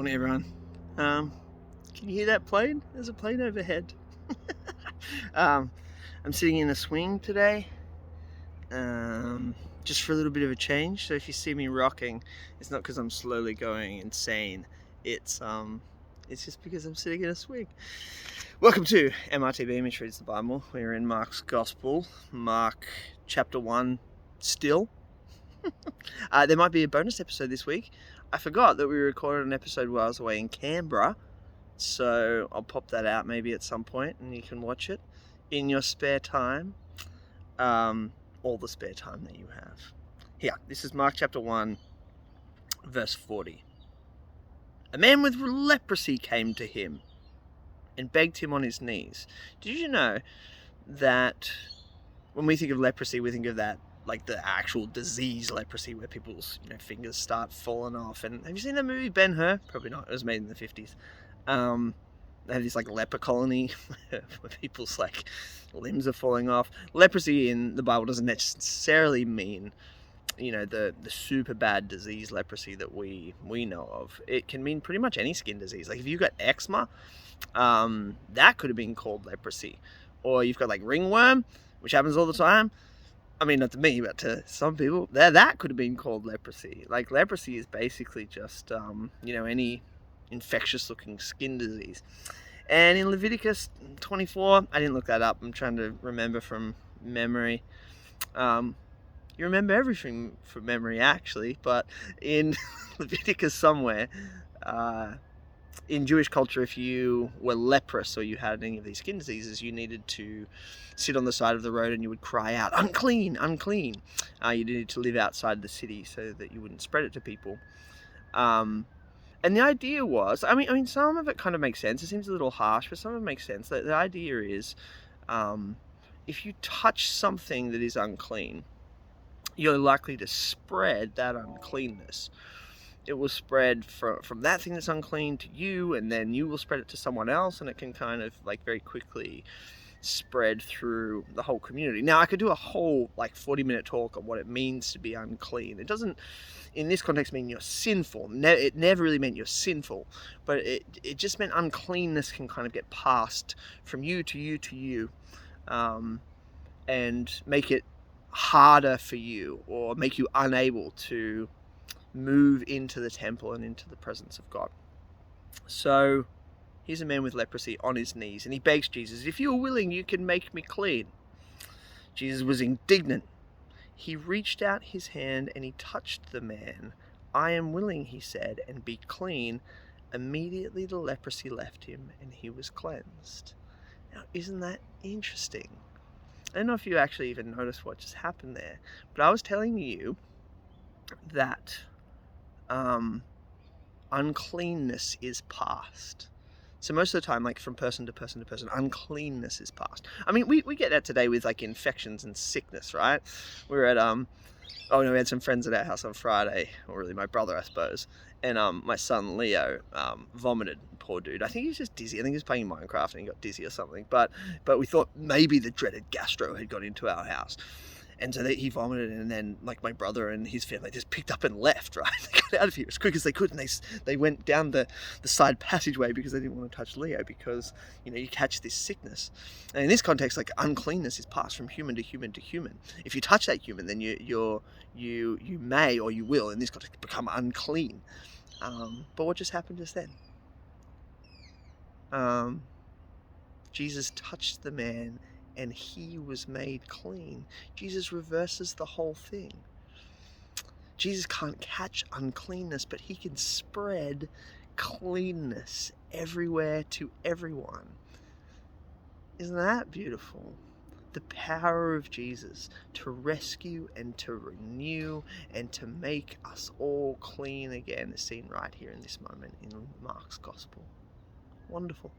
Morning, everyone. Can you hear that plane? There's a plane overhead. I'm sitting in a swing today, just for a little bit of a change. So if you see me rocking, it's not because I'm slowly going insane. It's just because I'm sitting in a swing. Welcome to MRTB, which reads the Bible. We're in Mark's Gospel, Mark chapter 1 still. There might be a bonus episode this week. I forgot that we recorded an episode while I was away in Canberra, so I'll pop that out maybe at some point and you can watch it in your spare time, all the spare time that you have. Here, this is Mark chapter 1, verse 40. A man with leprosy came to him and begged him on his knees. Did you know that when we think of leprosy, we think of that like the actual disease leprosy where people's fingers start falling off? And have you seen that movie Ben-Hur? Probably not. It was made in the 50s. They have this like leper colony where people's like limbs are falling off. Leprosy in the Bible doesn't necessarily mean the super bad disease leprosy that we know of. It can mean pretty much any skin disease. Like if you've got eczema, that could have been called leprosy. Or you've got like ringworm, which happens all the time. I mean, not to me, but to some people, that could have been called leprosy. Like leprosy is basically just any infectious looking skin disease. And in Leviticus 24, I didn't look that up, I'm trying to remember from memory. You remember everything from memory actually, but in Leviticus somewhere, in Jewish culture, if you were leprous or you had any of these skin diseases, you needed to sit on the side of the road and you would cry out, unclean, unclean. You needed to live outside the city so that you wouldn't spread it to people. And the idea was, I mean, some of it kind of makes sense. It seems a little harsh, but some of it makes sense. The idea is, if you touch something that is unclean, you're likely to spread that uncleanness. It will spread from that thing that's unclean to you, and then you will spread it to someone else, and it can kind of like very quickly spread through the whole community. Now, I could do a whole like 40-minute talk on what it means to be unclean. It doesn't, in this context, mean you're sinful. It never really meant you're sinful, but it just meant uncleanness can kind of get passed from you to you to you, and make it harder for you or make you unable to move into the temple and into the presence of God. So here's a man with leprosy on his knees, and he begs Jesus, if you're willing, you can make me clean. Jesus was indignant. He reached out his hand and he touched the man. I am willing, he said, and be clean. Immediately the leprosy left him and he was cleansed. Now, isn't that interesting? I don't know if you actually even noticed what just happened there, but I was telling you that uncleanness is passed. So most of the time, like from person to person to person, uncleanness is passed. I mean, we get that today with like infections and sickness, right? We were at we had some friends at our house on Friday, or really my brother, I suppose, and my son Leo vomited. Poor dude. I think he was just dizzy. I think he was playing Minecraft and he got dizzy or something. But we thought maybe the dreaded gastro had got into our house. And so he vomited, and then like my brother and his family just picked up and left, right? They got out of here as quick as they could, and they went down the side passageway because they didn't want to touch Leo, because you catch this sickness. And in this context, like uncleanness is passed from human to human to human. If you touch that human, then you may, or you will in this context, become unclean. But what just happened just then? Jesus touched the man and he was made clean. Jesus reverses the whole thing. Jesus can't catch uncleanness, but he can spread cleanness everywhere to everyone. Isn't that beautiful? The power of Jesus to rescue and to renew and to make us all clean again is seen right here in this moment in Mark's Gospel. Wonderful.